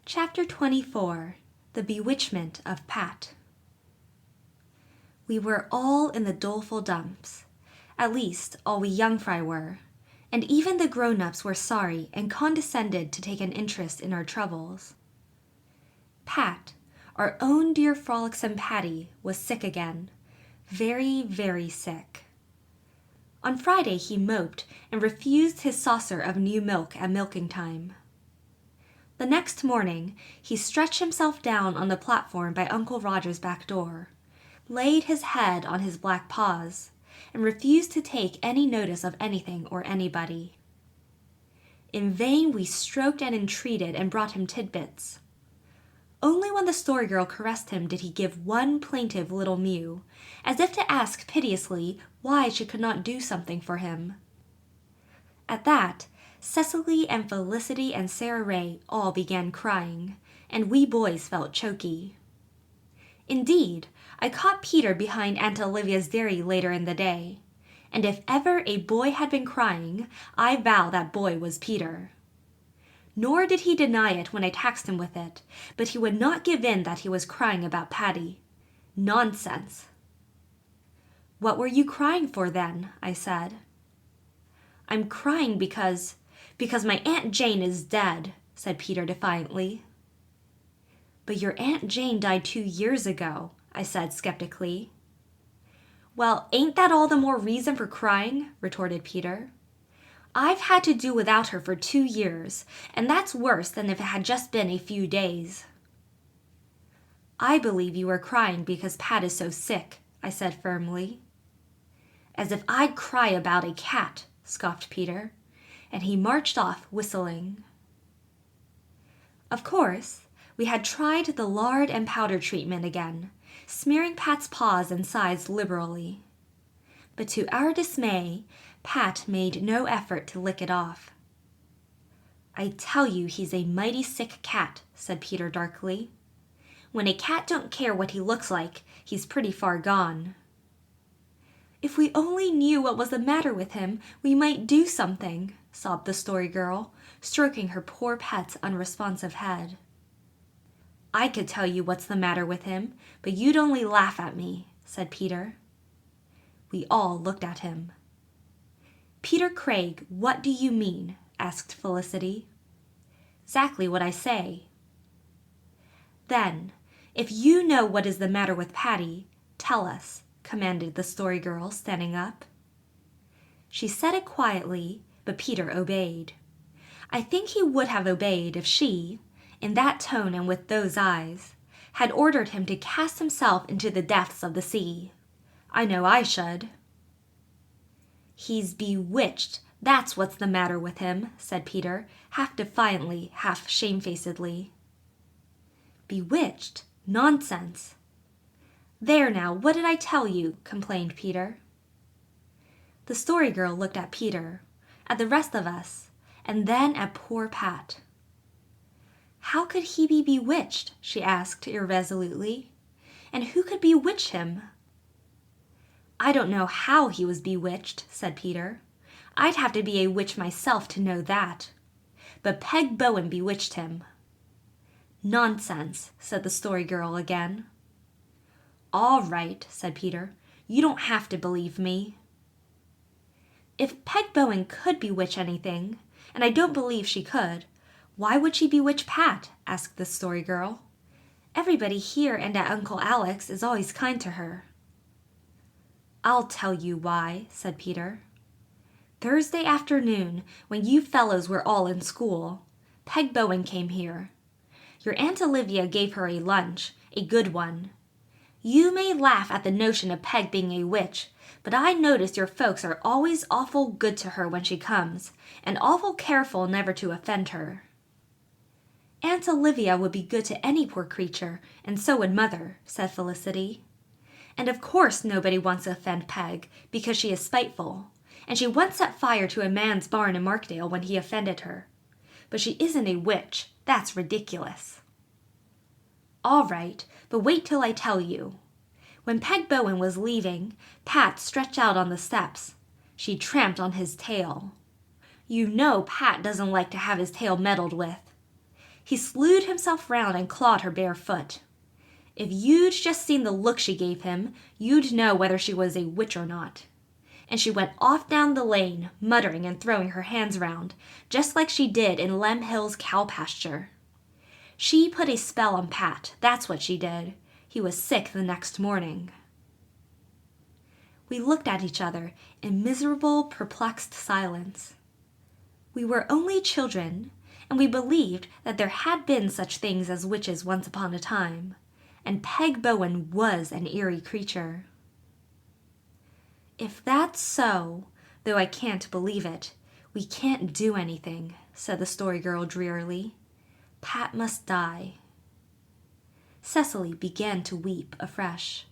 Chapter 24 The Bewitchment of Pat. We were all in the doleful dumps. At least, all we young fry were, and even the grown-ups were sorry and condescended to take an interest in our troubles. Pat, our own dear frolicsome Patty, was sick again. Very, very sick. On Friday he moped and refused his saucer of new milk at milking time. The next morning he stretched himself down on the platform by Uncle Roger's back door, laid his head on his black paws, and refused to take any notice of anything or anybody. In vain we stroked and entreated and brought him tidbits. Only when the Story Girl caressed him did he give one plaintive little mew, as if to ask piteously why she could not do something for him. At that, Cecily and Felicity and Sarah Ray all began crying, and we boys felt choky. Indeed, I caught Peter behind Aunt Olivia's dairy later in the day, and if ever a boy had been crying, I vow that boy was Peter. Nor did he deny it when I taxed him with it, but he would not give in that he was crying about Patty. Nonsense. "What were you crying for, then?" I said. "I'm crying because my Aunt Jane is dead," said Peter defiantly. "But your Aunt Jane died 2 years ago," I said skeptically. "Well, ain't that all the more reason for crying?" retorted Peter. "I've had to do without her for 2 years, and that's worse than if it had just been a few days." "I believe you are crying because Pat is so sick," I said firmly. "As if I'd cry about a cat," scoffed Peter, and he marched off whistling. Of course, we had tried the lard and powder treatment again, smearing Pat's paws and sides liberally. But to our dismay, Pat made no effort to lick it off. "I tell you he's a mighty sick cat," said Peter darkly. "When a cat don't care what he looks like, he's pretty far gone." "If we only knew what was the matter with him, we might do something," sobbed the Story Girl, stroking her poor pet's unresponsive head. "I could tell you what's the matter with him, but you'd only laugh at me," said Peter. We all looked at him. "Peter Craig, what do you mean?" asked Felicity. "'Exactly what I say." "Then, if you know what is the matter with Patty, tell us," commanded the Story Girl, standing up. She said it quietly, but Peter obeyed. I think he would have obeyed if she, in that tone and with those eyes, had ordered him to cast himself into the depths of the sea. I know I should. "He's bewitched, that's what's the matter with him," said Peter, half defiantly, half shamefacedly. "Bewitched? Nonsense!" "There now, what did I tell you?" complained Peter. The Story Girl looked at Peter, at the rest of us, and then at poor Pat. "How could he be bewitched?" she asked irresolutely. "And who could bewitch him?" "I don't know how he was bewitched," said Peter. "I'd have to be a witch myself to know that. But Peg Bowen bewitched him." "Nonsense," said the Story Girl again. "All right," said Peter. "You don't have to believe me." "If Peg Bowen could bewitch anything, and I don't believe she could, why would she bewitch Pat?" asked the Story Girl. "Everybody here and at Uncle Alec's is always kind to her." "I'll tell you why," said Peter. "Thursday afternoon, when you fellows were all in school, Peg Bowen came here. Your Aunt Olivia gave her a lunch, a good one. You may laugh at the notion of Peg being a witch, but I notice your folks are always awful good to her when she comes, and awful careful never to offend her." "Aunt Olivia would be good to any poor creature, and so would Mother," said Felicity. "And of course nobody wants to offend Peg, because she is spiteful, and she once set fire to a man's barn in Markdale when he offended her. But she isn't a witch. That's ridiculous." "All right, but wait till I tell you. When Peg Bowen was leaving, Pat stretched out on the steps. She tramped on his tail. You know Pat doesn't like to have his tail meddled with. He slewed himself round and clawed her bare foot. If you'd just seen the look she gave him, you'd know whether she was a witch or not. And she went off down the lane, muttering and throwing her hands round, just like she did in Lem Hill's cow pasture. She put a spell on Pat, that's what she did. He was sick the next morning. We looked at each other in miserable, perplexed silence. We were only children, and we believed that there had been such things as witches once upon a time, and Peg Bowen was an eerie creature. "If that's so, though I can't believe it, we can't do anything," said the Story Girl drearily. "Pat must die." Cecily began to weep afresh.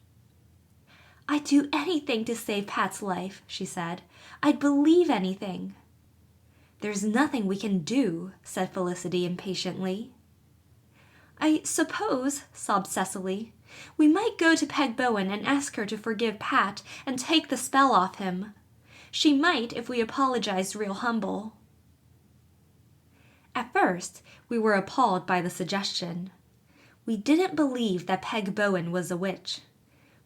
"I'd do anything to save Pat's life," she said. "I'd believe anything." "There's nothing we can do," said Felicity impatiently. "I suppose," sobbed Cecily, "we might go to Peg Bowen and ask her to forgive Pat and take the spell off him. She might if we apologized real humble." At first, we were appalled by the suggestion. We didn't believe that Peg Bowen was a witch.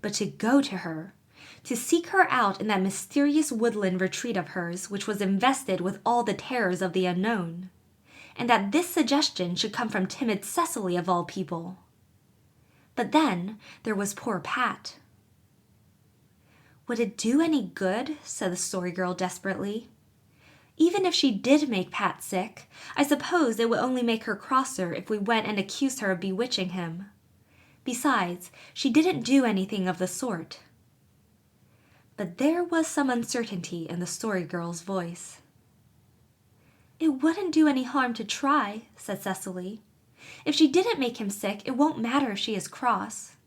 But to go to her, to seek her out in that mysterious woodland retreat of hers which was invested with all the terrors of the unknown, and that this suggestion should come from timid Cecily of all people. But then there was poor Pat. "Would it do any good?" said the Story Girl desperately. "Even if she did make Pat sick, I suppose it would only make her crosser if we went and accused her of bewitching him. Besides, she didn't do anything of the sort." But there was some uncertainty in the Story Girl's voice. "It wouldn't do any harm to try," said Cecily. "If she didn't make him sick, it won't matter if she is cross."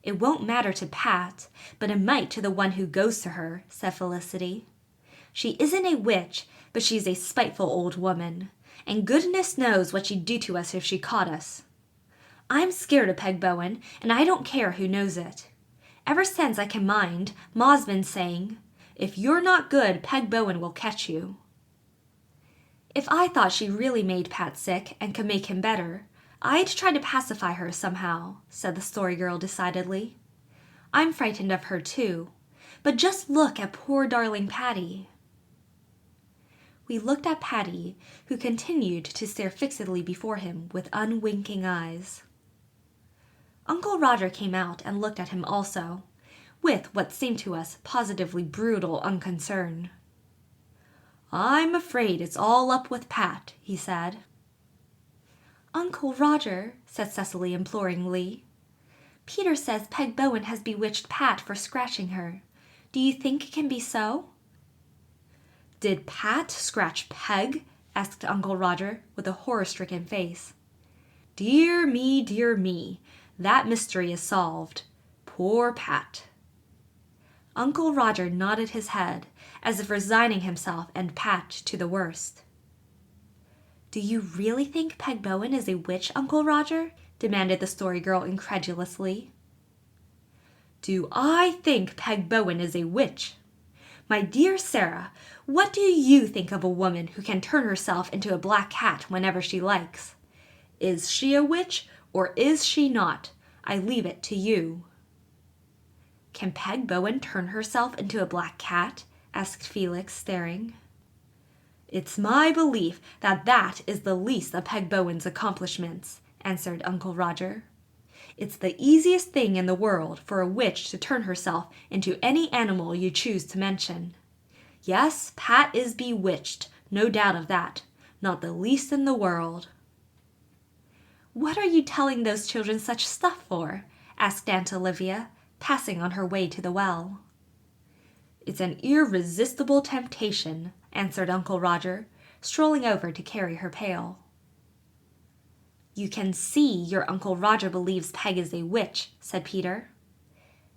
"It won't matter to Pat, but it might to the one who goes to her," said Felicity. "She isn't a witch, but she's a spiteful old woman, and goodness knows what she'd do to us if she caught us. I'm scared of Peg Bowen, and I don't care who knows it. Ever since I can mind, Ma's been saying, 'If you're not good, Peg Bowen will catch you.'" "If I thought she really made Pat sick and could make him better, I'd try to pacify her somehow," said the Story Girl decidedly. "I'm frightened of her too, but just look at poor darling Patty." We looked at Patty, who continued to stare fixedly before him with unwinking eyes. Uncle Roger came out and looked at him also, with what seemed to us positively brutal unconcern. "I'm afraid it's all up with Pat," he said. "Uncle Roger," said Cecily imploringly, "Peter says Peg Bowen has bewitched Pat for scratching her. Do you think it can be so?" "Did Pat scratch Peg?" asked Uncle Roger with a horror-stricken face. Dear me, that mystery is solved. Poor Pat." Uncle Roger nodded his head, as if resigning himself and Pat to the worst. "Do you really think Peg Bowen is a witch, Uncle Roger?" demanded the Story Girl incredulously. "Do I think Peg Bowen is a witch? My dear Sarah, what do you think of a woman who can turn herself into a black cat whenever she likes? Is she a witch, or is she not? I leave it to you." "Can Peg Bowen turn herself into a black cat?" asked Felix, staring. "It's my belief that that is the least of Peg Bowen's accomplishments," answered Uncle Roger. "It's the easiest thing in the world for a witch to turn herself into any animal you choose to mention. Yes, Pat is bewitched, no doubt of that, not the least in the world." "What are you telling those children such stuff for?" asked Aunt Olivia, passing on her way to the well. "It's an irresistible temptation," answered Uncle Roger, strolling over to carry her pail. "You can see your Uncle Roger believes Peg is a witch," said Peter.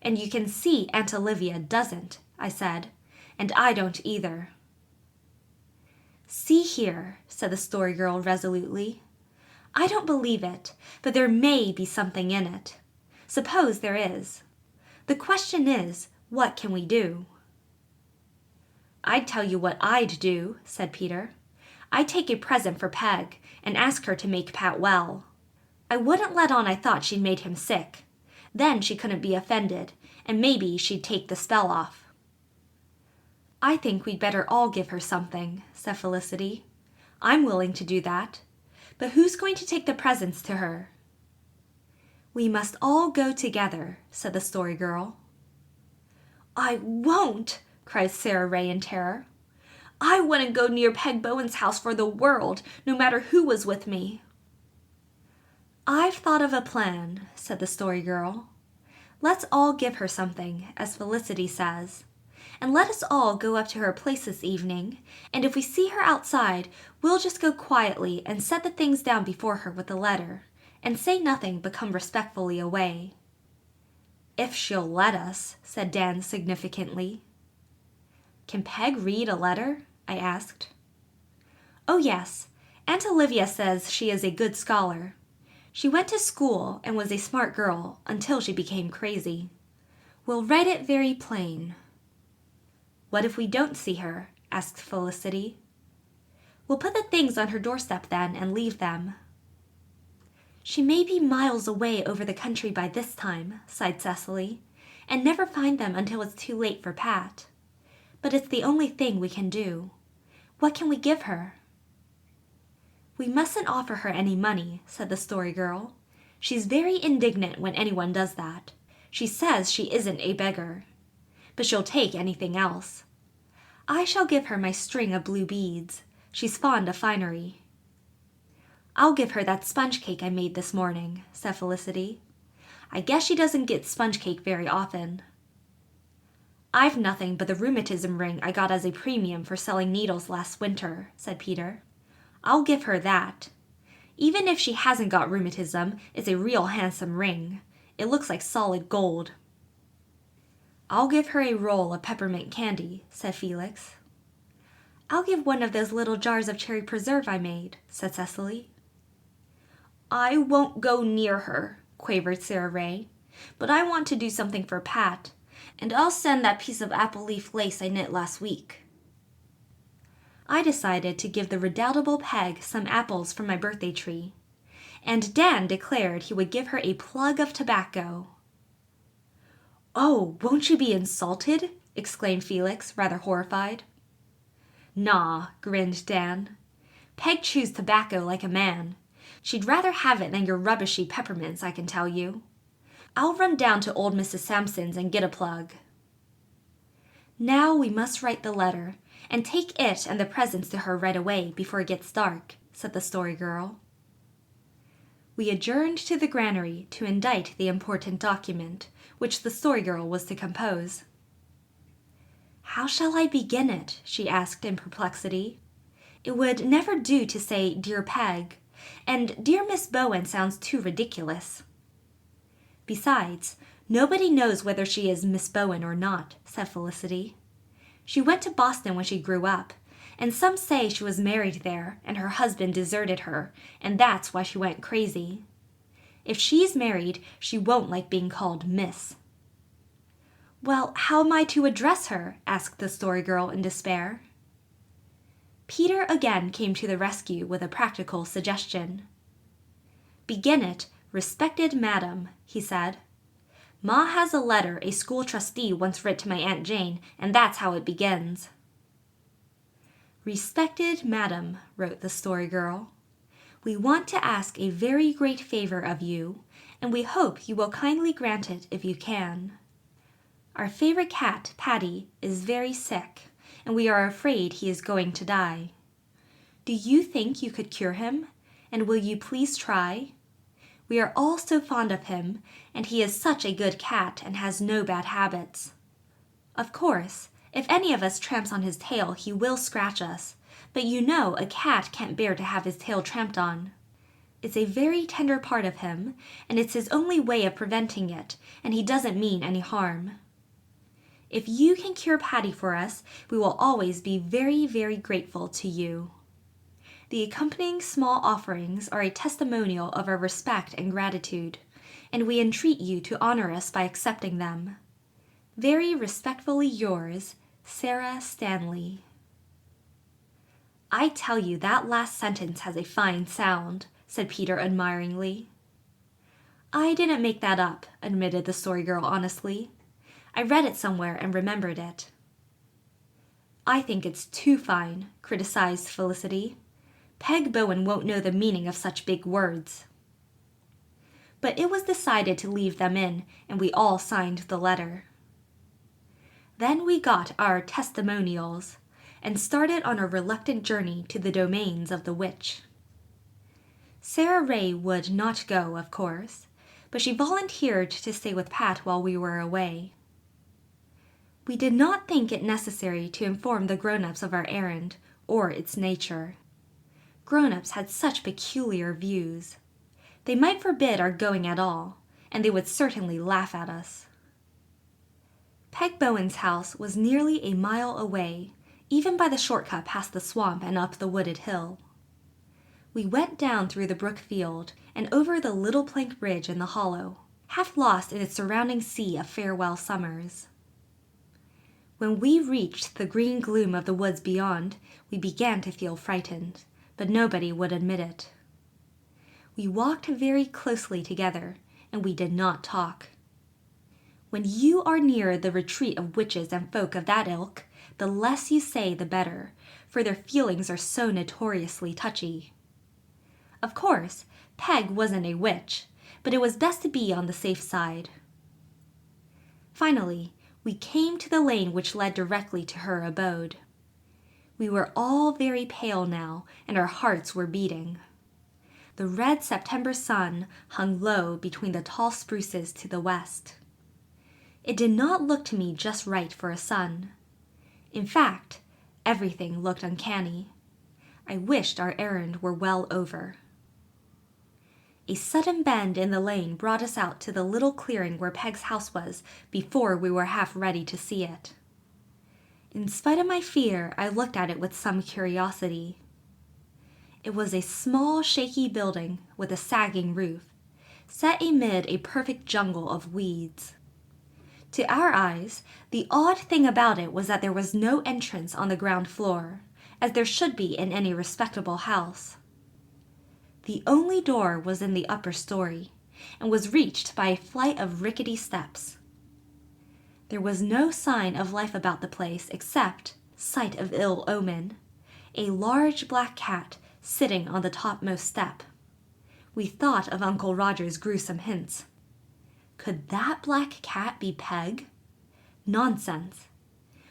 "And you can see Aunt Olivia doesn't," I said, "and I don't either." "See here," said the Story Girl resolutely. "I don't believe it, but there may be something in it. Suppose there is. The question is, what can we do?" "I'd tell you what I'd do," said Peter. "I'd take a present for Peg, and ask her to make Pat well. I wouldn't let on I thought she'd made him sick. Then she couldn't be offended, and maybe she'd take the spell off. I think we'd better all give her something, said Felicity. I'm willing to do that. But who's going to take the presents to her? We must all go together, said the Story Girl. I won't, cried Sarah Ray in terror. I wouldn't go near Peg Bowen's house for the world, no matter who was with me. I've thought of a plan, said the Story Girl. Let's all give her something, as Felicity says. And let us all go up to her place this evening, and if we see her outside, we'll just go quietly and set the things down before her with a letter, and say nothing but come respectfully away. If she'll let us, said Dan significantly. Can Peg read a letter? I asked. Oh yes, Aunt Olivia says she is a good scholar. She went to school and was a smart girl until she became crazy. We'll write it very plain. What if we don't see her? Asked Felicity. We'll put the things on her doorstep then and leave them. She may be miles away over the country by this time, sighed Cecily, and never find them until it's too late for Pat. But it's the only thing we can do. What can we give her? We mustn't offer her any money, said the Story Girl. She's very indignant when anyone does that. She says she isn't a beggar. But she'll take anything else. I shall give her my string of blue beads. She's fond of finery. I'll give her that sponge cake I made this morning, said Felicity. I guess she doesn't get sponge cake very often. I've nothing but the rheumatism ring I got as a premium for selling needles last winter, said Peter. I'll give her that. Even if she hasn't got rheumatism, it's a real handsome ring. It looks like solid gold. I'll give her a roll of peppermint candy, said Felix. I'll give one of those little jars of cherry preserve I made, said Cecily. I won't go near her, quavered Sarah Ray, but I want to do something for Pat, and I'll send that piece of apple leaf lace I knit last week. I decided to give the redoubtable Peg some apples from my birthday tree, and Dan declared he would give her a plug of tobacco. Oh, won't you be insulted? Exclaimed Felix, rather horrified. Nah, grinned Dan. Peg chews tobacco like a man. She'd rather have it than your rubbishy peppermints, I can tell you. I'll run down to old Mrs. Sampson's and get a plug. Now we must write the letter, and take it and the presents to her right away before it gets dark, said the Story Girl. We adjourned to the granary to indite the important document, which the Story Girl was to compose. How shall I begin it? She asked in perplexity. It would never do to say Dear Peg, and Dear Miss Bowen sounds too ridiculous. Besides, nobody knows whether she is Miss Bowen or not, said Felicity. She went to Boston when she grew up, and some say she was married there and her husband deserted her, and that's why she went crazy. If she's married, she won't like being called Miss. Well, how am I to address her? Asked the Story Girl in despair. Peter again came to the rescue with a practical suggestion. Begin it, Respected Madam, he said. Ma has a letter a school trustee once writ to my Aunt Jane, and that's how it begins. Respected Madam, wrote the Story Girl, we want to ask a very great favor of you, and we hope you will kindly grant it if you can. Our favorite cat, Patty, is very sick, and we are afraid he is going to die. Do you think you could cure him, and will you please try? We are all so fond of him, and he is such a good cat and has no bad habits. Of course, if any of us tramps on his tail, he will scratch us, but you know a cat can't bear to have his tail tramped on. It's a very tender part of him, and it's his only way of preventing it, and he doesn't mean any harm. If you can cure Patty for us, we will always be very, very grateful to you. The accompanying small offerings are a testimonial of our respect and gratitude, and we entreat you to honor us by accepting them. Very respectfully yours, Sarah Stanley. "I tell you that last sentence has a fine sound," said Peter admiringly. "I didn't make that up," admitted the Story Girl honestly. "I read it somewhere and remembered it." "I think it's too fine," criticized Felicity. "Peg Bowen won't know the meaning of such big words." But it was decided to leave them in, and we all signed the letter. Then we got our testimonials and started on a reluctant journey to the domains of the witch. Sarah Ray would not go, of course, but she volunteered to stay with Pat while we were away. We did not think it necessary to inform the grown-ups of our errand or its nature. Grown-ups had such peculiar views. They might forbid our going at all, and they would certainly laugh at us. Peg Bowen's house was nearly a mile away, even by the shortcut past the swamp and up the wooded hill. We went down through the brook field and over the little plank bridge in the hollow, half lost in its surrounding sea of farewell summers. When we reached the green gloom of the woods beyond, we began to feel frightened, but nobody would admit it. We walked very closely together, and we did not talk. When you are near the retreat of witches and folk of that ilk, the less you say the better, for their feelings are so notoriously touchy. Of course, Peg wasn't a witch, but it was best to be on the safe side. Finally, we came to the lane which led directly to her abode. We were all very pale now, and our hearts were beating. The red September sun hung low between the tall spruces to the west. It did not look to me just right for a sun. In fact, everything looked uncanny. I wished our errand were well over. A sudden bend in the lane brought us out to the little clearing where Peg's house was before we were half ready to see it. In spite of my fear, I looked at it with some curiosity. It was a small, shaky building with a sagging roof, set amid a perfect jungle of weeds. To our eyes, the odd thing about it was that there was no entrance on the ground floor, as there should be in any respectable house. The only door was in the upper story, and was reached by a flight of rickety steps. There was no sign of life about the place except, sight of ill omen, a large black cat sitting on the topmost step. We thought of Uncle Roger's gruesome hints. Could that black cat be Peg? Nonsense.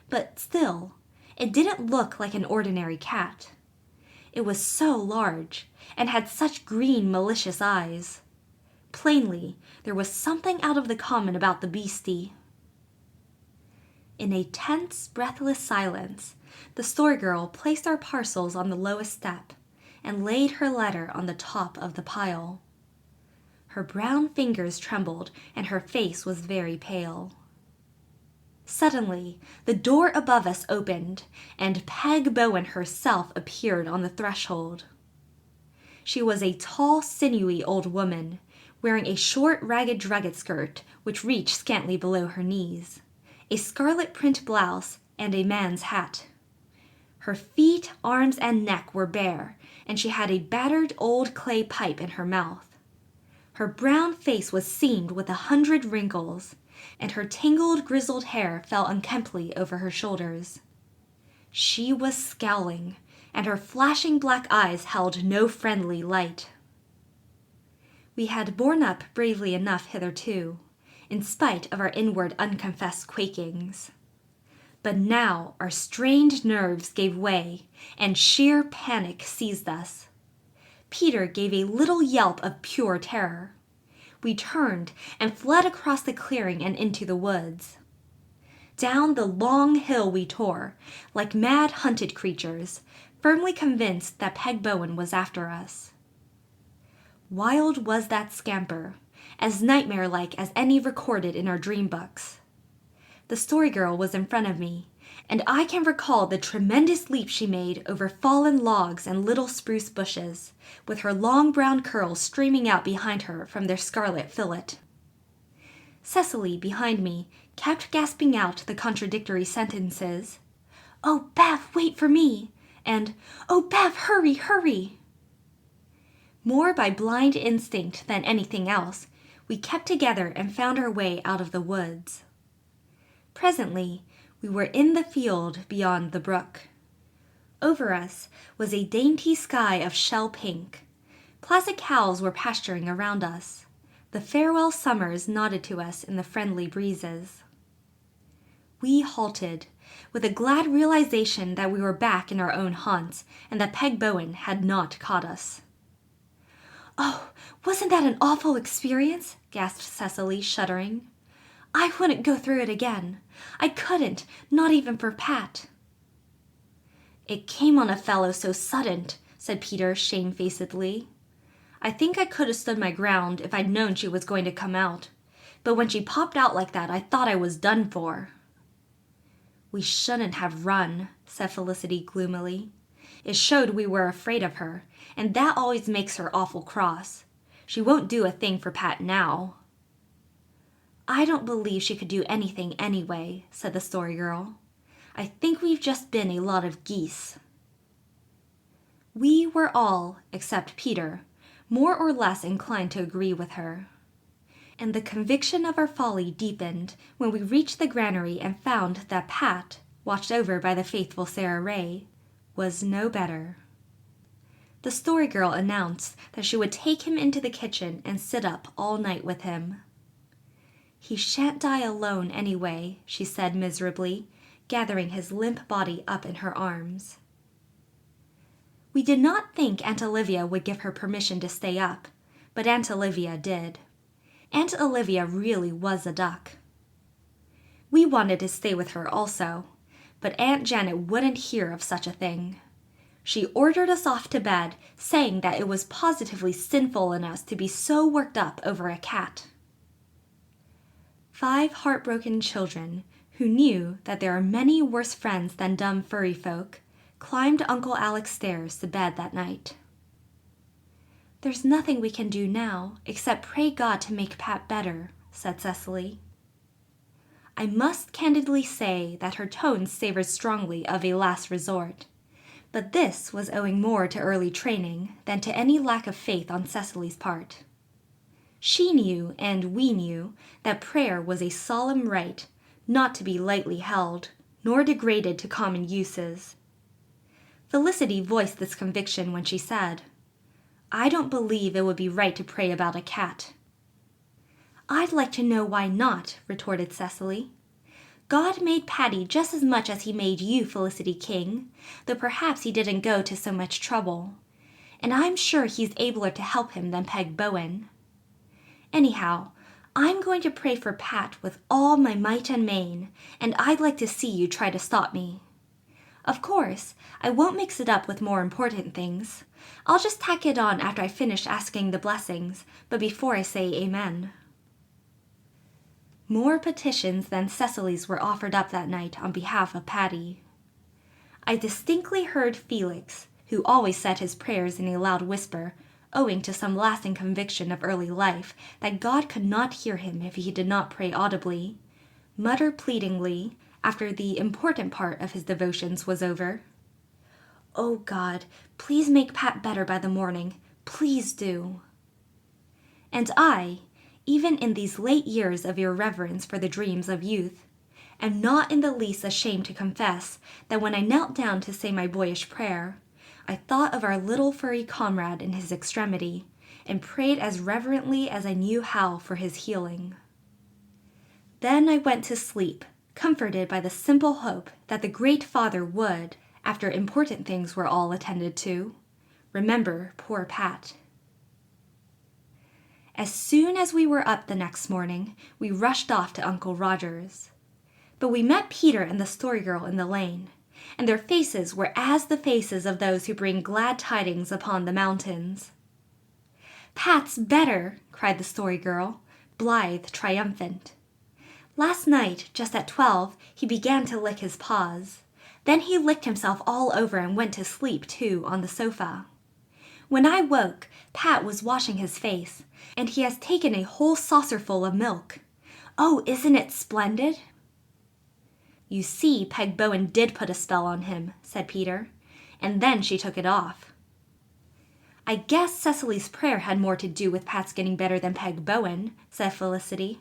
But still, it didn't look like an ordinary cat. It was so large, and had such green, malicious eyes. Plainly, there was something out of the common about the beastie. In a tense, breathless silence, the Story Girl placed our parcels on the lowest step, and laid her letter on the top of the pile. Her brown fingers trembled, and her face was very pale. Suddenly, the door above us opened, and Peg Bowen herself appeared on the threshold. She was a tall, sinewy old woman, wearing a short, ragged drugget skirt which reached scantly below her knees, a scarlet print blouse, and a man's hat. Her feet, arms, and neck were bare, and she had a battered old clay pipe in her mouth. Her brown face was seamed with 100 wrinkles, and her tangled, grizzled hair fell unkemptly over her shoulders. She was scowling, and her flashing black eyes held no friendly light. We had borne up bravely enough hitherto, in spite of our inward unconfessed quakings. But now our strained nerves gave way, and sheer panic seized us. Peter gave a little yelp of pure terror. We turned and fled across the clearing and into the woods. Down the long hill we tore, like mad hunted creatures, firmly convinced that Peg Bowen was after us. Wild was that scamper, as nightmare-like as any recorded in our dream books. The Story Girl was in front of me, and I can recall the tremendous leap she made over fallen logs and little spruce bushes, with her long brown curls streaming out behind her from their scarlet fillet. Cecily, behind me, kept gasping out the contradictory sentences. "Oh, Bev, wait for me!" and, "Oh, Bev, hurry, hurry!" More by blind instinct than anything else, we kept together and found our way out of the woods. Presently, we were in the field beyond the brook. Over us was a dainty sky of shell pink. Placid cows were pasturing around us. The farewell summers nodded to us in the friendly breezes. We halted, with a glad realization that we were back in our own haunts and that Peg Bowen had not caught us. "Oh, wasn't that an awful experience?" gasped Cecily, shuddering. "I wouldn't go through it again. I couldn't, not even for Pat." "It came on a fellow so sudden," said Peter shamefacedly. "I think I could have stood my ground if I'd known she was going to come out. But when she popped out like that, I thought I was done for." "We shouldn't have run," said Felicity gloomily. "It showed we were afraid of her, and that always makes her awful cross. She won't do a thing for Pat now." "I don't believe she could do anything anyway," said the Story Girl. "I think we've just been a lot of geese." We were all, except Peter, more or less inclined to agree with her. And the conviction of our folly deepened when we reached the granary and found that Pat, watched over by the faithful Sarah Ray, was no better. The Story Girl announced that she would take him into the kitchen and sit up all night with him. "He shan't die alone anyway," she said miserably, gathering his limp body up in her arms. We did not think Aunt Olivia would give her permission to stay up, but Aunt Olivia did. Aunt Olivia really was a duck. We wanted to stay with her also, but Aunt Janet wouldn't hear of such a thing. She ordered us off to bed, saying that it was positively sinful in us to be so worked up over a cat. 5 heartbroken children, who knew that there are many worse friends than dumb furry folk, climbed Uncle Alec's stairs to bed that night. "There's nothing we can do now, except pray God to make Pat better," said Cecily. I must candidly say that her tone savored strongly of a last resort, but this was owing more to early training than to any lack of faith on Cecily's part. She knew, and we knew, that prayer was a solemn rite, not to be lightly held, nor degraded to common uses. Felicity voiced this conviction when she said, "I don't believe it would be right to pray about a cat." "I'd like to know why not," retorted Cecily. "God made Patty just as much as he made you, Felicity King, though perhaps he didn't go to so much trouble. And I'm sure he's abler to help him than Peg Bowen. Anyhow, I'm going to pray for Pat with all my might and main, and I'd like to see you try to stop me. Of course, I won't mix it up with more important things. I'll just tack it on after I finish asking the blessings, but before I say amen." More petitions than Cecily's were offered up that night on behalf of Patty. I distinctly heard Felix, who always said his prayers in a loud whisper, owing to some lasting conviction of early life that God could not hear him if he did not pray audibly, mutter pleadingly, after the important part of his devotions was over, "Oh God, please make Pat better by the morning. Please do." And I, even in these late years of irreverence for the dreams of youth, am not in the least ashamed to confess that when I knelt down to say my boyish prayer, I thought of our little furry comrade in his extremity, and prayed as reverently as I knew how for his healing. Then I went to sleep, comforted by the simple hope that the Great Father would, after important things were all attended to, remember poor Pat. As soon as we were up the next morning, we rushed off to Uncle Roger's. But we met Peter and the Story Girl in the lane, and their faces were as the faces of those who bring glad tidings upon the mountains. "Pat's better!" cried the Story Girl, blithe, triumphant. "Last night, just at 12, he began to lick his paws. Then he licked himself all over and went to sleep, too, on the sofa. When I woke, Pat was washing his face, and he has taken a whole saucerful of milk. Oh, isn't it splendid?" "You see, Peg Bowen did put a spell on him," said Peter, and then she took it off. I guess Cecily's prayer had more to do with Pat's getting better than Peg Bowen, said Felicity.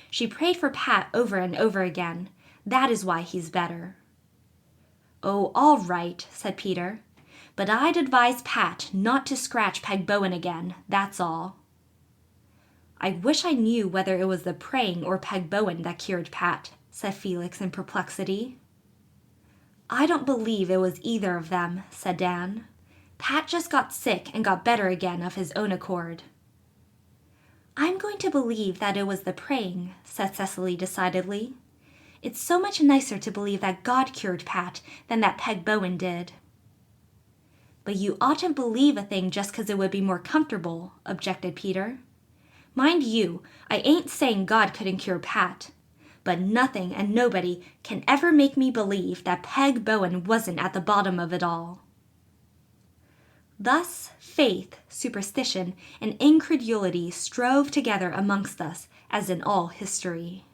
She prayed for Pat over and over again. That is why he's better. Oh, all right, said Peter. But I'd advise Pat not to scratch Peg Bowen again, that's all. I wish I knew whether it was the praying or Peg Bowen that cured Pat, said Felix in perplexity. I don't believe it was either of them, said Dan. Pat just got sick and got better again of his own accord. I'm going to believe that it was the praying, said Cecily decidedly. It's so much nicer to believe that God cured Pat than that Peg Bowen did. But you oughtn't believe a thing just 'cause it would be more comfortable, objected Peter. Mind you, I ain't saying God couldn't cure Pat, but nothing and nobody can ever make me believe that Peg Bowen wasn't at the bottom of it all. Thus, faith, superstition, and incredulity strove together amongst us as in all history.